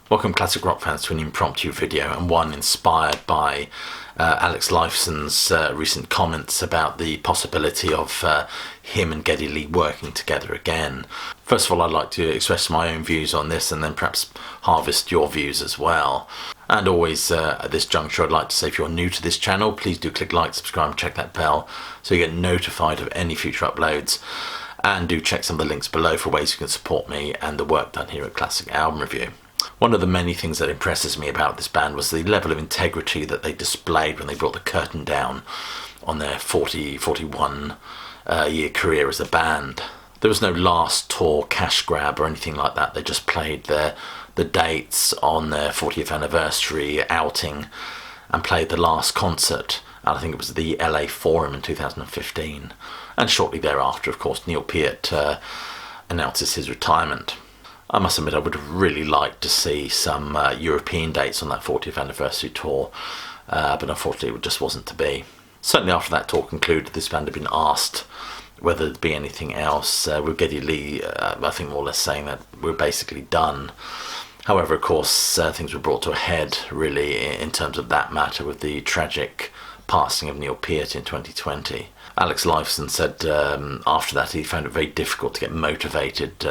Welcome classic rock fans to an impromptu video, and one inspired by Alex Lifeson's recent comments about the possibility of him and Geddy Lee working together again. First of all, I'd like to express my own views on this and then perhaps harvest your views as well. And always at this juncture, I'd like to say if you're new to this channel, please do click like, subscribe and check that bell so you get notified of any future uploads. And do check some of the links below for ways you can support me and the work done here at Classic Album Review. One of the many things that impresses me about this band was the level of integrity that they displayed when they brought the curtain down on their 41 year career as a band. There was no last tour cash grab or anything like that. They just played the dates on their 40th anniversary outing and played the last concert. And I think it was the LA Forum in 2015. And shortly thereafter, of course, Neil Peart announces his retirement. I must admit I would have really liked to see some European dates on that 40th anniversary tour, but unfortunately it just wasn't to be. Certainly after that tour concluded, this band had been asked whether there'd be anything else, with Geddy Lee I think more or less saying that we're basically done. However, of course, things were brought to a head really in terms of that matter with the tragic passing of Neil Peart in 2020. Alex Lifeson said after that he found it very difficult to get motivated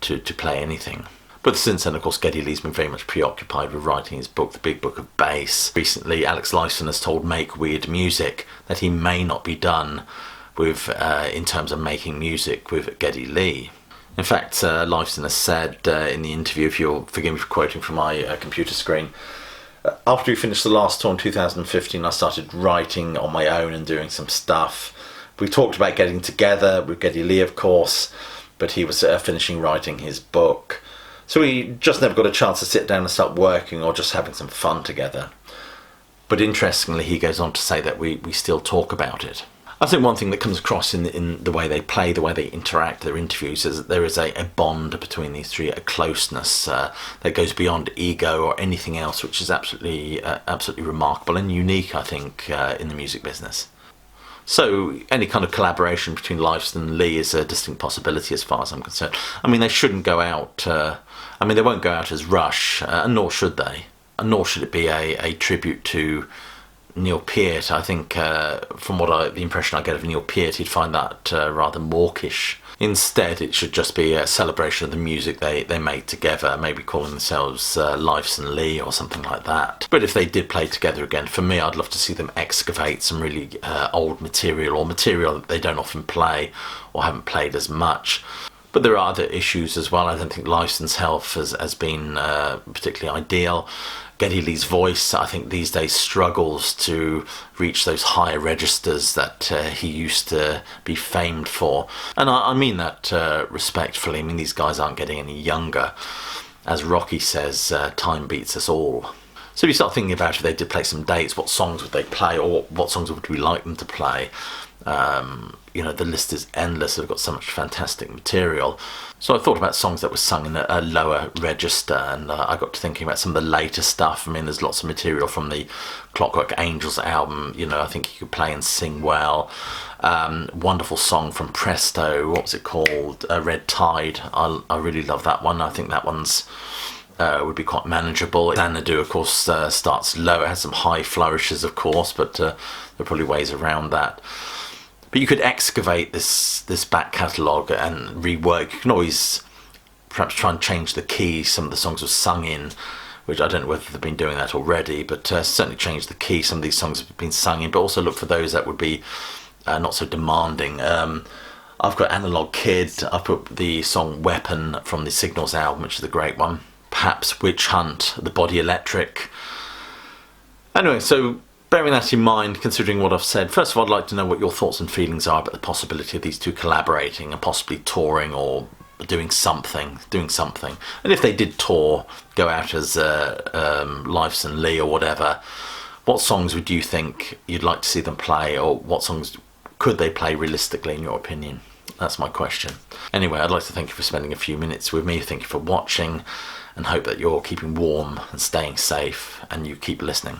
to play anything. But since then, of course, Geddy Lee's been very much preoccupied with writing his book, The Big Book of Bass. Recently, Alex Lifeson has told Make Weird Music that he may not be done with in terms of making music with Geddy Lee. In fact, Lifeson has said in the interview, if you'll forgive me for quoting from my computer screen, after we finished the last tour in 2015, I started writing on my own and doing some stuff. We talked about getting together with Geddy Lee, of course, but he was finishing writing his book. So we just never got a chance to sit down and start working or just having some fun together. But interestingly, he goes on to say that we still talk about it. I think one thing that comes across in the way they play, the way they interact, their interviews, is that there is a bond between these three, a closeness that goes beyond ego or anything else, which is absolutely remarkable and unique, I think, in the music business. So any kind of collaboration between Lifeson and Lee is a distinct possibility as far as I'm concerned. I mean, they shouldn't go out, they won't go out as Rush, and nor should they. And nor should it be a tribute to Neil Peart. I think from the impression I get of Neil Peart, he'd find that rather mawkish. Instead, it should just be a celebration of the music they made together, maybe calling themselves Lifeson Lee or something like that. But if they did play together again, for me, I'd love to see them excavate some really old material, or material that they don't often play or haven't played as much. But there are other issues as well. I don't think Lifeson's health has been particularly ideal. Geddy Lee's voice, I think these days struggles to reach those higher registers that he used to be famed for. And I mean that respectfully. I mean, these guys aren't getting any younger. As Rocky says, time beats us all. So if you start thinking about if they did play some dates, what songs would they play, or what songs would we like them to play? The list is endless. They've got so much fantastic material. So I thought about songs that were sung in a lower register, and I got to thinking about some of the later stuff. I mean, there's lots of material from the Clockwork Angels album, I think you could play and sing well. Wonderful song from Presto, what was it called? Red Tide. I really love that one. I think that one's would be quite manageable. Xanadu, of course, starts low. It has some high flourishes, of course, but there are probably ways around that. But you could excavate this back catalogue and rework. You can always perhaps try and change the key some of the songs were sung in, which I don't know whether they've been doing that already, but certainly change the key some of these songs have been sung in, but also look for those that would be not so demanding. I've got Analog Kid. I put the song Weapon from the Signals album, which is a great one. Perhaps Witch Hunt, The Body Electric. Anyway, so bearing that in mind, considering what I've said, first of all, I'd like to know what your thoughts and feelings are about the possibility of these two collaborating and possibly touring or doing something. And if they did tour, go out as Lifeson Lee or whatever, what songs would you think you'd like to see them play, or what songs could they play realistically in your opinion? That's my question. Anyway, I'd like to thank you for spending a few minutes with me. Thank you for watching, and hope that you're keeping warm and staying safe, and you keep listening.